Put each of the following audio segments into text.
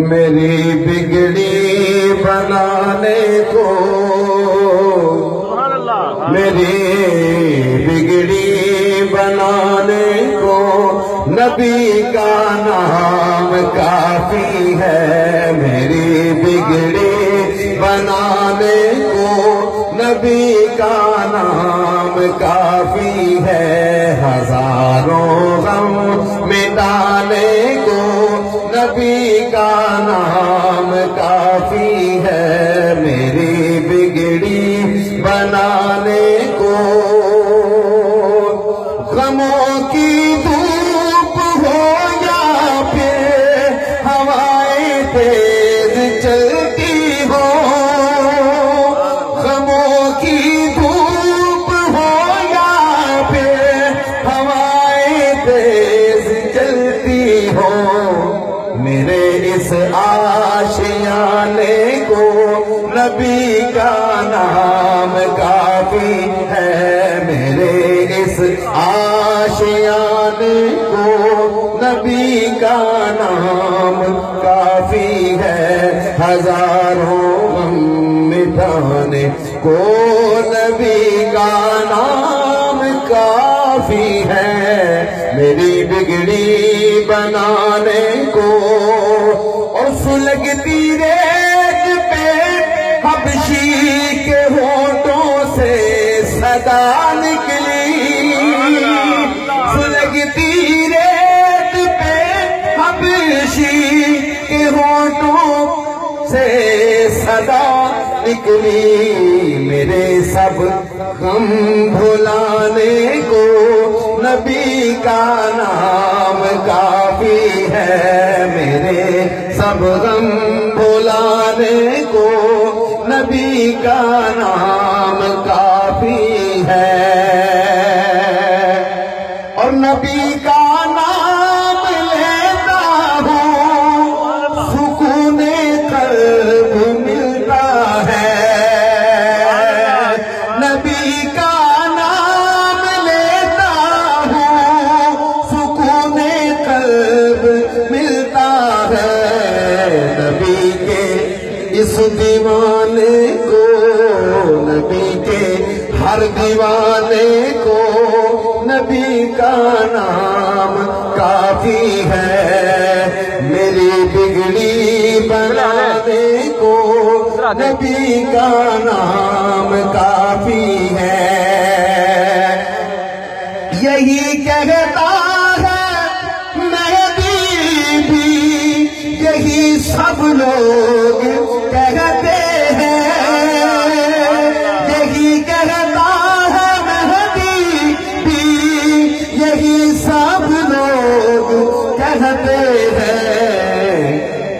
میری بگڑی بنانے کو، میری بگڑی بنانے کو نبی کا نام کافی ہے۔ میری بگڑی بنانے کو نبی کا نام کافی ہے۔ ہزاروں غم مٹانے کو نبی کا نام کافی ہے۔ میری بگڑی بنانے کو غموں کی دھوپ ہو یا پھر ہوائیں تیز چلتی ہو، غموں کی دھوپ ہو یا پھر ہوائیں تیز چلتی ہو، میرے اس آشیانے کو نبی کا نام کافی ہے۔ میرے اس آشیانے کو نبی کا نام کافی ہے۔ ہزاروں غم مٹانے کو نبی کا نام کافی ہے۔ میری بگڑی بنانے کو اور سلگتی ریت پہ حبشی کے ہونٹوں سے صدا نکلی، سلگتی ریت پہ حبشی کے ہونٹوں سے صدا نکلی۔ میرے سب غم بھلانے کو نبی کا نام کافی ہے۔ میرے سب غم بھلانے کو نبی کا نام کافی ہے۔ اور نبی کا نام لیتا ہوں سکون قلب ملتا ہے۔ نبی کا نام لیتا ہوں سکون قلب ملتا ہے۔ نبی کے اس دیوانے کو، نبی کے ہر دیوانے کو نبی کا نام کافی ہے۔ میری بگڑی بنانے کو نبی کا نام کافی ہے۔ یہی کہتا ہے مہدی بھی، یہی سب لوگ کہتے ہیں، یہی کہتا ہے مہدی بھی، یہی سب لوگ کہتے ہیں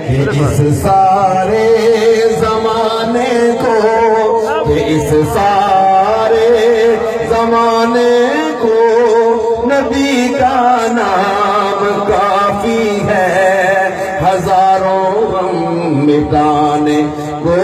کہ اس سارے زمانے کو، کہ اس سارے زمانے کو نبی کا نام کافی ہے۔ ہزاروں غم مٹانے کو